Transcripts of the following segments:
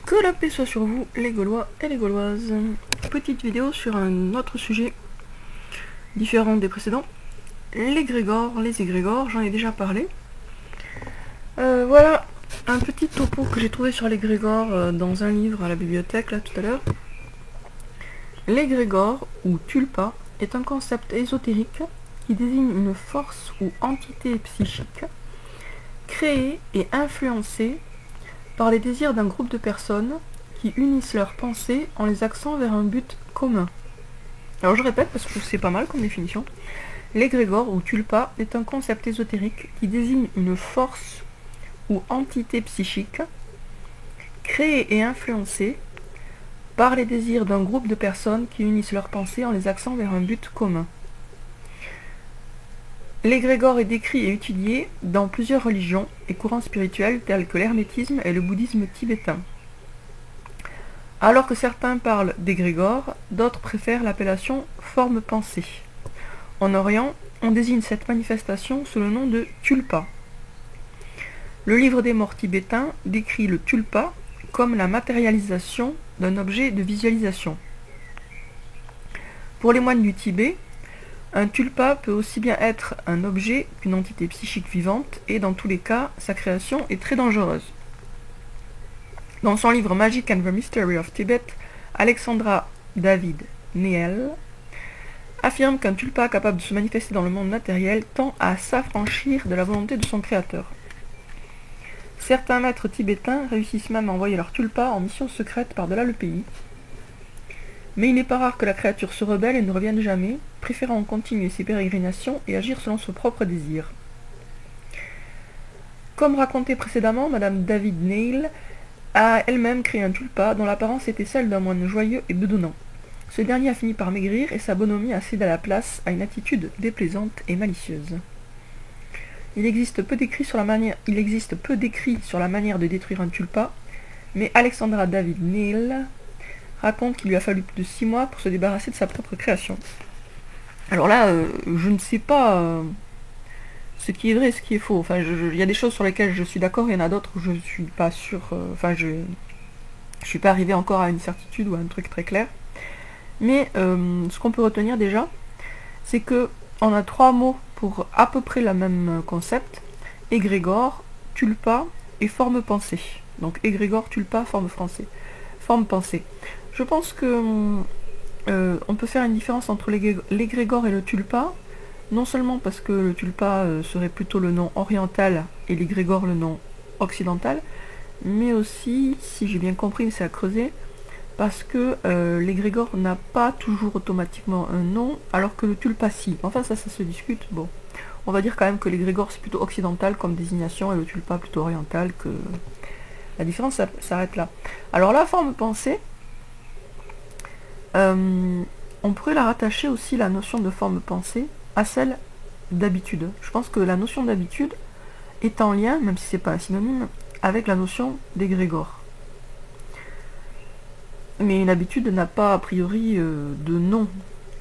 Que la paix soit sur vous, les Gaulois et les Gauloises. Petite vidéo sur un autre sujet différent des précédents. Les égrégores, j'en ai déjà parlé. Voilà un petit topo que j'ai trouvé sur l'égrégore dans un livre à la bibliothèque là tout à l'heure. L'égrégore, ou tulpa, est un concept ésotérique qui désigne une force ou entité psychique créée et influencée par les désirs d'un groupe de personnes qui unissent leurs pensées en les axant vers un but commun. Alors je répète parce que c'est pas mal comme définition. L'égrégore ou tulpa est un concept ésotérique qui désigne une force ou entité psychique créée et influencée par les désirs d'un groupe de personnes qui unissent leurs pensées en les axant vers un but commun. L'égrégore est décrit et étudié dans plusieurs religions et courants spirituels tels que l'hermétisme et le bouddhisme tibétain. Alors que certains parlent d'égrégore, d'autres préfèrent l'appellation forme-pensée. En Orient, on désigne cette manifestation sous le nom de tulpa. Le livre des morts tibétain décrit le tulpa comme la matérialisation d'un objet de visualisation. Pour les moines du Tibet, un tulpa peut aussi bien être un objet qu'une entité psychique vivante, et dans tous les cas, sa création est très dangereuse. Dans son livre Magic and the Mystery of Tibet, Alexandra David Neil affirme qu'un tulpa capable de se manifester dans le monde matériel tend à s'affranchir de la volonté de son créateur. Certains maîtres tibétains réussissent même à envoyer leur tulpa en mission secrète par-delà le pays. Mais il n'est pas rare que la créature se rebelle et ne revienne jamais, préférant continuer ses pérégrinations et agir selon son propre désir. Comme raconté précédemment, Madame David Neil a elle-même créé un tulpa dont l'apparence était celle d'un moine joyeux et bedonnant. Ce dernier a fini par maigrir et sa bonhomie a cédé la place à une attitude déplaisante et malicieuse. Il existe peu d'écrits sur la manière de détruire un tulpa, mais Alexandra David Neil raconte qu'il lui a fallu plus de 6 mois pour se débarrasser de sa propre création. Alors là, je ne sais pas ce qui est vrai et ce qui est faux. Enfin, il y a des choses sur lesquelles je suis d'accord, il y en a d'autres où je ne suis pas sûre. Je suis pas arrivée encore à une certitude ou à un truc très clair. Mais ce qu'on peut retenir déjà, c'est que on a 3 mots pour à peu près le même concept: égrégore, tulpa et forme pensée. Donc égrégore, tulpa, forme pensée. Je pense que on peut faire une différence entre l'égrégore et le tulpa, non seulement parce que le tulpa serait plutôt le nom oriental et l'égrégore le nom occidental, mais aussi, si j'ai bien compris, mais c'est à creuser, parce que l'égrégore n'a pas toujours automatiquement un nom, alors que le tulpa si. Enfin ça se discute. Bon, on va dire quand même que l'égrégore c'est plutôt occidental comme désignation et le tulpa plutôt oriental, que la différence s'arrête là. Alors la forme pensée, on pourrait la rattacher aussi, la notion de forme pensée, à celle d'habitude. Je pense que la notion d'habitude est en lien, même si c'est pas un synonyme, avec la notion d'égrégore. Mais une habitude n'a pas a priori de nom.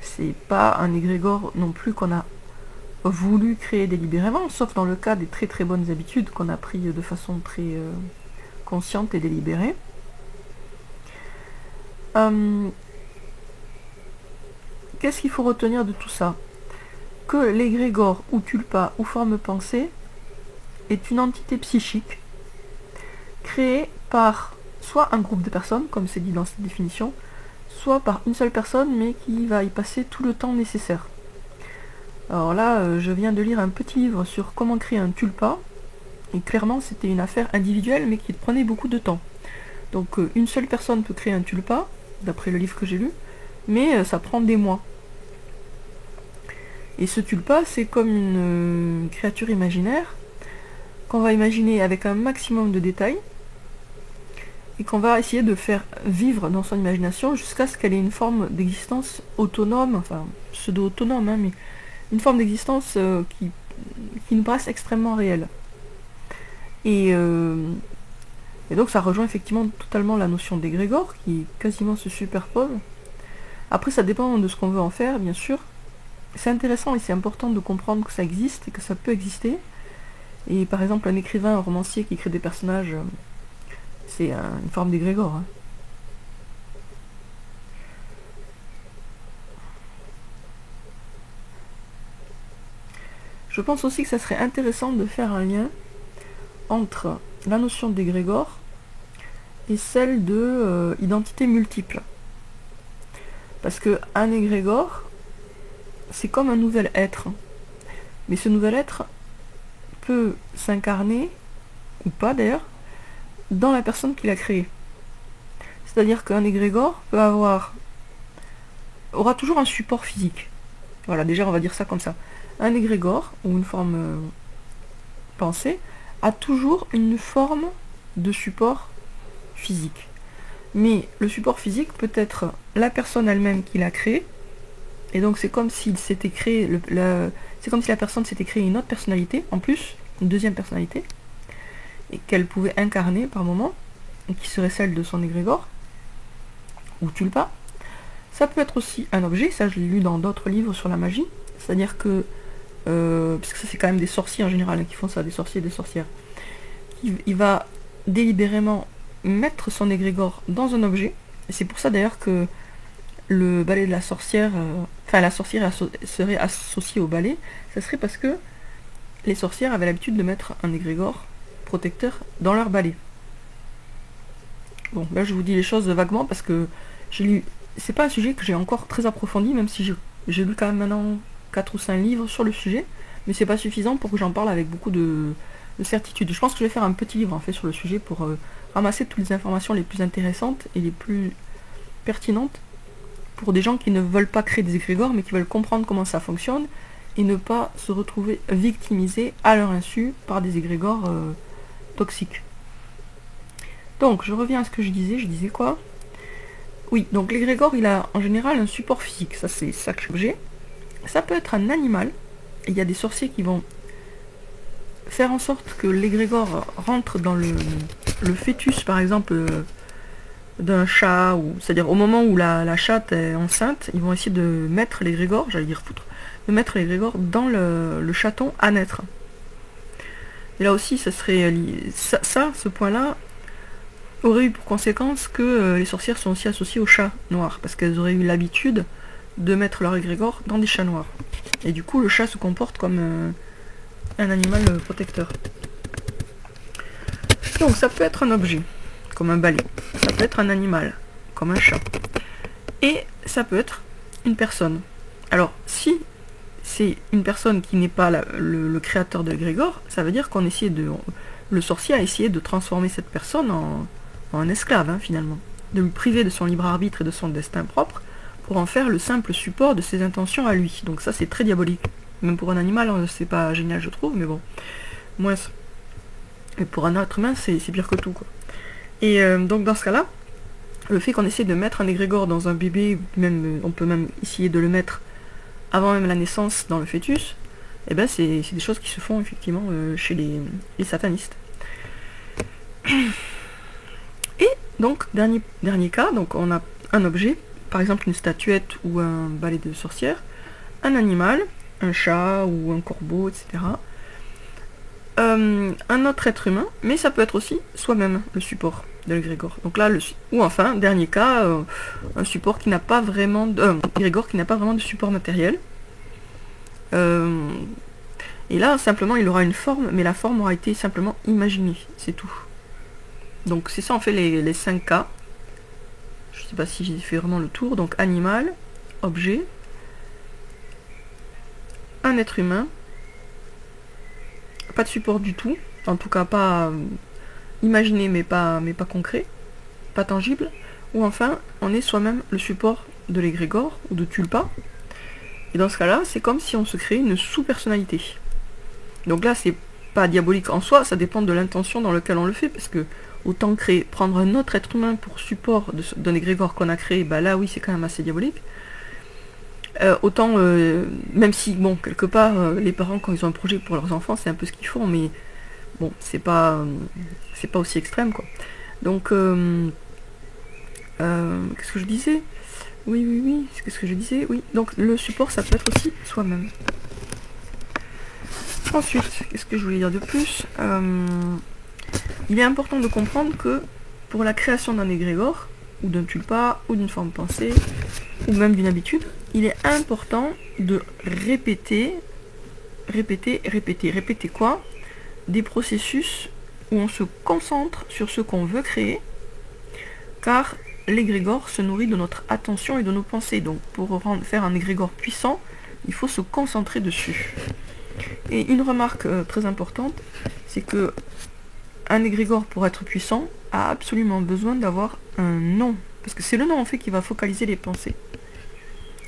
C'est pas un égrégore non plus qu'on a voulu créer délibérément, sauf dans le cas des très très bonnes habitudes qu'on a pris de façon très consciente et délibérée. Qu'est-ce qu'il faut retenir de tout ça? Que l'égrégore ou tulpa ou forme pensée est une entité psychique créée par soit un groupe de personnes, comme c'est dit dans cette définition, soit par une seule personne, mais qui va y passer tout le temps nécessaire. Alors là, je viens de lire un petit livre sur comment créer un tulpa, et clairement c'était une affaire individuelle, mais qui prenait beaucoup de temps. Donc une seule personne peut créer un tulpa, d'après le livre que j'ai lu, mais ça prend des mois. Et ce tulpa, c'est comme une créature imaginaire, qu'on va imaginer avec un maximum de détails, et qu'on va essayer de faire vivre dans son imagination jusqu'à ce qu'elle ait une forme d'existence autonome, enfin pseudo-autonome, mais une forme d'existence qui nous paraisse extrêmement réelle. Et donc ça rejoint effectivement totalement la notion d'égrégore, qui quasiment se superpose. Après ça dépend de ce qu'on veut en faire, bien sûr. C'est intéressant et c'est important de comprendre que ça existe et que ça peut exister. Et par exemple un écrivain, un romancier qui crée des personnages C'est une forme d'égrégore. Hein. Je pense aussi que ça serait intéressant de faire un lien entre la notion d'égrégore et celle de identité multiple. Parce que un égrégore, c'est comme un nouvel être. Mais ce nouvel être peut s'incarner, ou pas d'ailleurs, dans la personne qui l'a créé. C'est-à-dire qu'un égrégore aura toujours un support physique. Voilà, déjà on va dire ça comme ça. Un égrégore, ou une forme pensée, a toujours une forme de support physique. Mais le support physique peut être la personne elle-même qui l'a créé, et donc c'est comme s'il s'était créé, c'est comme si la personne s'était créée une autre personnalité, en plus, une deuxième personnalité, et qu'elle pouvait incarner par moment, et qui serait celle de son égrégore, ou tulpa. Ça peut être aussi un objet, ça je l'ai lu dans d'autres livres sur la magie, c'est-à-dire que, parce que ça c'est quand même des sorciers en général qui font ça, des sorciers et des sorcières, il va délibérément mettre son égrégore dans un objet, et c'est pour ça d'ailleurs que le balai de la sorcière, la sorcière serait associée au balai, ça serait parce que les sorcières avaient l'habitude de mettre un égrégore protecteur dans leur balai. Bon, là je vous dis les choses vaguement parce que j'ai lu, c'est pas un sujet que j'ai encore très approfondi, même si j'ai lu quand même maintenant 4 ou 5 livres sur le sujet, mais c'est pas suffisant pour que j'en parle avec beaucoup de certitude. Je pense que je vais faire un petit livre en fait sur le sujet pour ramasser toutes les informations les plus intéressantes et les plus pertinentes pour des gens qui ne veulent pas créer des égrégores mais qui veulent comprendre comment ça fonctionne et ne pas se retrouver victimisés à leur insu par des égrégores toxiques. Donc je reviens à ce que je disais quoi? Oui, donc l'égrégore il a en général un support physique, ça c'est ça que j'ai. Ça peut être un animal, et il y a des sorciers qui vont faire en sorte que l'égrégore rentre dans le fœtus par exemple d'un chat, ou c'est-à-dire au moment où la chatte est enceinte, ils vont essayer de mettre l'égrégore, j'allais dire foutre, de mettre l'égrégore dans le chaton à naître. Et là aussi, ça serait ce point-là aurait eu pour conséquence que les sorcières sont aussi associées aux chats noirs, parce qu'elles auraient eu l'habitude de mettre leur égrégore dans des chats noirs. Et du coup, le chat se comporte comme un animal protecteur. Donc ça peut être un objet, comme un balai. Ça peut être un animal, comme un chat. Et ça peut être une personne. Alors, si c'est une personne qui n'est pas le créateur de l'égrégore, ça veut dire qu'on essayait le sorcier a essayé de transformer cette personne en esclave, hein, finalement. De lui priver de son libre arbitre et de son destin propre, pour en faire le simple support de ses intentions à lui. Donc ça, c'est très diabolique. Même pour un animal, c'est pas génial, je trouve, mais bon. Moins. Mais pour un être humain, c'est pire que tout, quoi. Et donc dans ce cas-là, le fait qu'on essaie de mettre un égrégore dans un bébé, même, on peut même essayer de le mettre avant même la naissance dans le fœtus, et ben c'est des choses qui se font effectivement chez les satanistes. Et donc, dernier cas, donc on a un objet, par exemple une statuette ou un balai de sorcière, un animal, un chat ou un corbeau, etc. Un autre être humain, mais ça peut être aussi soi-même le support de l'égrégore. Donc là, ou enfin, dernier cas, un support qui n'a pas vraiment égrégore qui n'a pas vraiment de support matériel. Et là, simplement, il aura une forme, mais la forme aura été simplement imaginée, c'est tout. Donc c'est ça en fait les 5 cas. Je sais pas si j'ai fait vraiment le tour. Donc animal, objet, un être humain, pas de support du tout, en tout cas pas imaginé mais pas concret, pas tangible, ou enfin on est soi-même le support de l'égrégore ou de tulpa, et dans ce cas là c'est comme si on se crée une sous-personnalité. Donc là c'est pas diabolique en soi, ça dépend de l'intention dans laquelle on le fait, parce que autant prendre un autre être humain pour support d'un égrégore qu'on a créé, bah là oui c'est quand même assez diabolique. Autant, même si, bon, quelque part, les parents, quand ils ont un projet pour leurs enfants, c'est un peu ce qu'ils font, mais bon, c'est pas aussi extrême, quoi. Donc, qu'est-ce que je disais? Oui, qu'est-ce que je disais? Oui, donc le support, ça peut être aussi soi-même. Ensuite, qu'est-ce que je voulais dire de plus? Il est important de comprendre que pour la création d'un égrégore, ou d'un tulpa, ou d'une forme pensée, ou même d'une habitude, il est important de répéter quoi? Des processus où on se concentre sur ce qu'on veut créer, car l'égrégore se nourrit de notre attention et de nos pensées. Donc pour faire un égrégore puissant, il faut se concentrer dessus. Et une remarque très importante, c'est que un égrégore, pour être puissant, a absolument besoin d'avoir un nom. Parce que c'est le nom en fait qui va focaliser les pensées.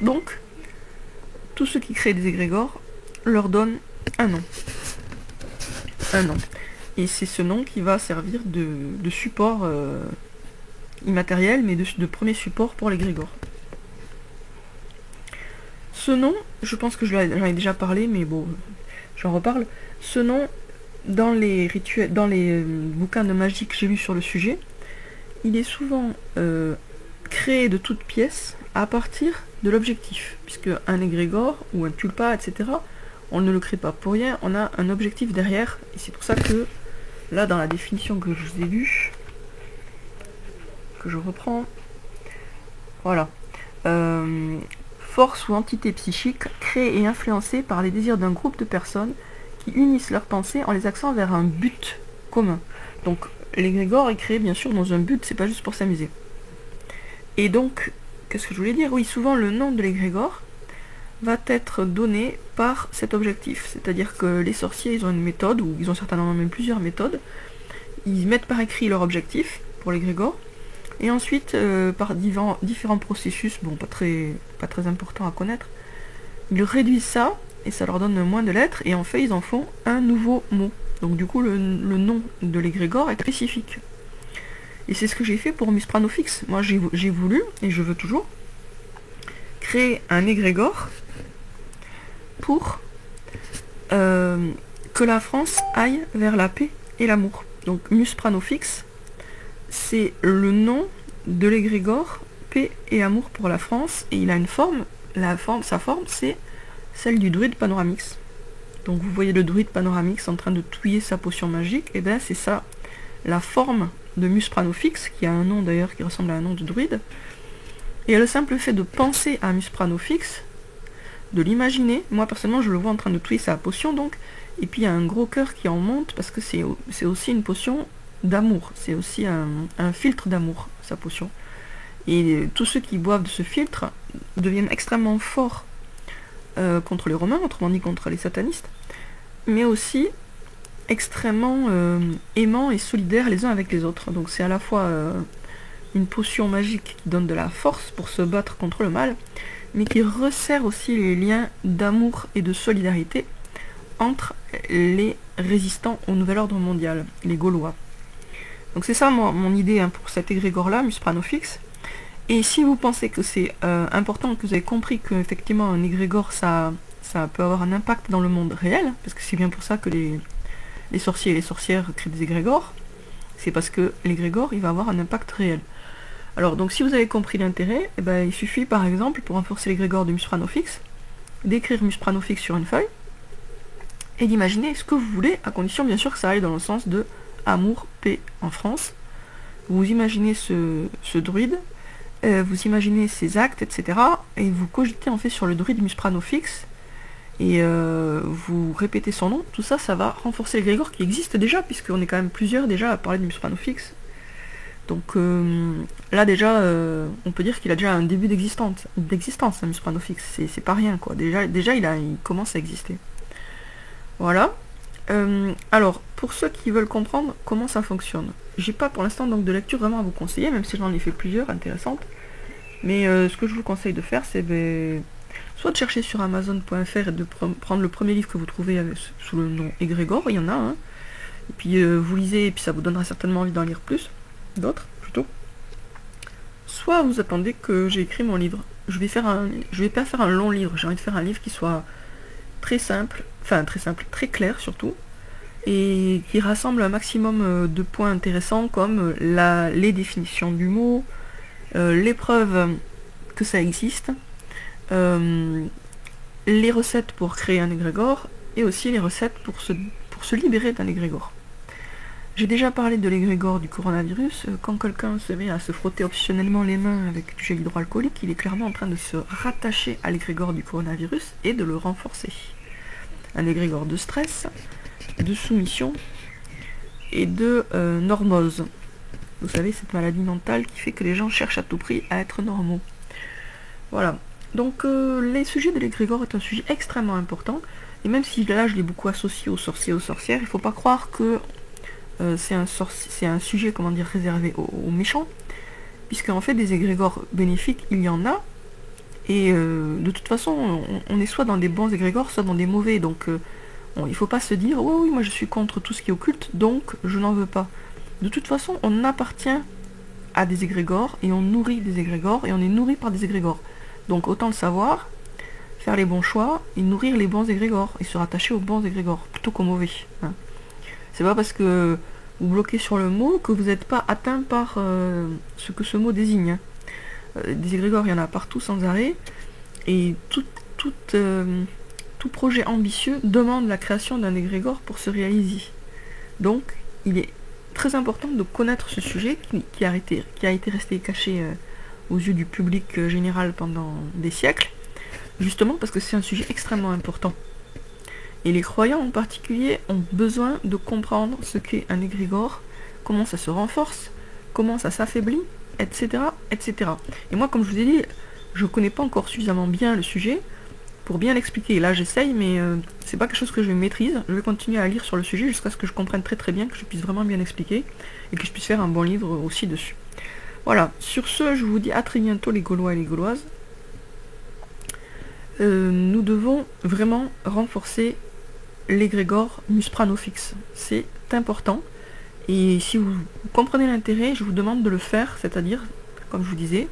Donc, tous ceux qui créent des égrégores leur donnent un nom. Un nom. Et c'est ce nom qui va servir de support immatériel, mais de premier support pour l'égrégore. Ce nom, je pense que j'en ai déjà parlé, mais bon, j'en reparle. Ce nom, dans les rituels, dans les bouquins de magie que j'ai lus sur le sujet, il est souvent créé de toutes pièces à partir de l'objectif, puisque un égrégore ou un tulpa, etc., on ne le crée pas pour rien, on a un objectif derrière, et c'est pour ça que là, dans la définition que je vous ai lue, que je reprends, voilà, force ou entité psychique créée et influencée par les désirs d'un groupe de personnes qui unissent leurs pensées en les axant vers un but commun. Donc l'égrégore est créé bien sûr dans un but, c'est pas juste pour s'amuser. Et donc, qu'est-ce que je voulais dire? Oui, souvent le nom de l'égrégore va être donné par cet objectif. C'est-à-dire que les sorciers, ils ont une méthode, ou ils ont certainement même plusieurs méthodes. Ils mettent par écrit leur objectif pour l'égrégore, et ensuite, par différents processus, bon, pas très importants à connaître, ils réduisent ça, et ça leur donne moins de lettres, et en fait, ils en font un nouveau mot. Donc du coup, le nom de l'égrégore est spécifique. Et c'est ce que j'ai fait pour Muspranofix. Moi, j'ai voulu, et je veux toujours, créer un égrégore pour que la France aille vers la paix et l'amour. Donc Muspranofix, c'est le nom de l'égrégore paix et amour pour la France, et il a une forme, sa forme, c'est celle du druide Panoramix. Donc vous voyez le druide Panoramix en train de touiller sa potion magique, et bien c'est ça, la forme de Muspranofix, qui a un nom d'ailleurs qui ressemble à un nom de druide. Et le simple fait de penser à Muspranofix, de l'imaginer, moi personnellement je le vois en train de touiller sa potion donc, et puis il y a un gros cœur qui en monte, parce que c'est aussi une potion d'amour, c'est aussi un filtre d'amour, sa potion. Et tous ceux qui boivent de ce filtre deviennent extrêmement forts contre les Romains, autrement dit contre les satanistes, mais aussi extrêmement aimants et solidaires les uns avec les autres. Donc c'est à la fois une potion magique qui donne de la force pour se battre contre le mal, mais qui resserre aussi les liens d'amour et de solidarité entre les résistants au nouvel ordre mondial, les Gaulois. Donc c'est ça mon idée pour cet égrégore-là, Muspranofix. Et si vous pensez que c'est important, que vous avez compris qu'effectivement un égrégore, ça peut avoir un impact dans le monde réel, parce que c'est bien pour ça que les sorciers et les sorcières créent des égrégores, c'est parce que l'égrégore, il va avoir un impact réel. Alors, donc si vous avez compris l'intérêt, eh ben, il suffit par exemple, pour renforcer l'égrégore de Muspranofix, d'écrire Muspranofix sur une feuille, et d'imaginer ce que vous voulez, à condition bien sûr que ça aille dans le sens de amour, paix en France. Vous imaginez ce druide, vous imaginez ses actes, etc. Et vous cogitez en fait sur le druide Muspranofix, et vous répétez son nom. Tout ça, ça va renforcer l'égrégore qui existe déjà, puisqu'on est quand même plusieurs déjà à parler de Muspranofix. Donc là déjà, on peut dire qu'il a déjà un début d'existence, Muspranofix, c'est pas rien quoi. Déjà il commence à exister. Voilà. Alors, pour ceux qui veulent comprendre comment ça fonctionne, j'ai pas pour l'instant donc de lecture vraiment à vous conseiller, même si j'en ai fait plusieurs intéressantes. Mais ce que je vous conseille de faire, c'est soit de chercher sur Amazon.fr et de prendre le premier livre que vous trouvez sous le nom Égrégore, il y en a un. Et puis vous lisez, et puis ça vous donnera certainement envie d'en lire plus, d'autres plutôt. Soit vous attendez que j'ai écrit mon livre. Je vais pas faire un long livre, j'ai envie de faire un livre qui soit très simple, très clair surtout, et qui rassemble un maximum de points intéressants comme les définitions du mot, les preuves que ça existe, les recettes pour créer un égrégore, et aussi les recettes pour se libérer d'un égrégore. J'ai déjà parlé de l'égrégore du coronavirus. Quand quelqu'un se met à se frotter optionnellement les mains avec du gel hydroalcoolique, il est clairement en train de se rattacher à l'égrégore du coronavirus et de le renforcer. Un égrégore de stress, de soumission et de normose. Vous savez, cette maladie mentale qui fait que les gens cherchent à tout prix à être normaux. Voilà. Donc les sujets de l'égrégore est un sujet extrêmement important. Et même si là je l'ai beaucoup associé aux sorciers et aux sorcières, il ne faut pas croire que c'est un sujet, comment dire, réservé aux méchants. Puisque en fait des égrégores bénéfiques, il y en a. Et de toute façon, on est soit dans des bons égrégores, soit dans des mauvais. Donc il ne faut pas se dire oh, oui, moi je suis contre tout ce qui est occulte, donc je n'en veux pas. De toute façon, on appartient à des égrégores et on nourrit des égrégores et on est nourri par des égrégores. Donc autant le savoir, faire les bons choix et nourrir les bons égrégores et se rattacher aux bons égrégores plutôt qu'aux mauvais. Hein. C'est pas parce que vous bloquez sur le mot que vous n'êtes pas atteint par ce que ce mot désigne. Des égrégores, il y en a partout sans arrêt et tout projet ambitieux demande la création d'un égrégore pour se réaliser. Donc il est très important de connaître ce sujet qui a été resté caché aux yeux du public général pendant des siècles, justement parce que c'est un sujet extrêmement important. Et les croyants en particulier ont besoin de comprendre ce qu'est un égrégore, comment ça se renforce, comment ça s'affaiblit, etc., etc. Et moi, comme je vous ai dit, je ne connais pas encore suffisamment bien le sujet pour bien l'expliquer. Là, j'essaye, mais c'est pas quelque chose que je maîtrise. Je vais continuer à lire sur le sujet jusqu'à ce que je comprenne très très bien, que je puisse vraiment bien expliquer et que je puisse faire un bon livre aussi dessus. Voilà, sur ce, je vous dis à très bientôt les Gaulois et les Gauloises. Nous devons vraiment renforcer l'égrégore Muspranofix. C'est important. Et si vous comprenez l'intérêt, je vous demande de le faire, c'est-à-dire, comme je vous disais,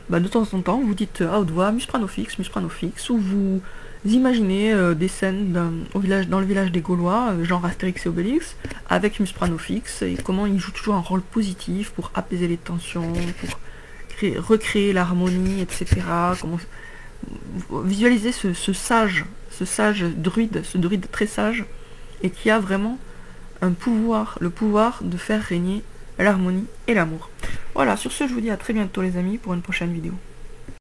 de temps en temps, vous dites à haute voix Muspranofix, ou vous imaginez des scènes dans le village des Gaulois, genre Astérix et Obélix, avec Muspranofix, et comment il joue toujours un rôle positif pour apaiser les tensions, pour recréer l'harmonie, etc. Comment visualiser ce sage druide, ce druide très sage, et qui a vraiment le pouvoir de faire régner l'harmonie et l'amour. Voilà, sur ce, je vous dis à très bientôt les amis pour une prochaine vidéo.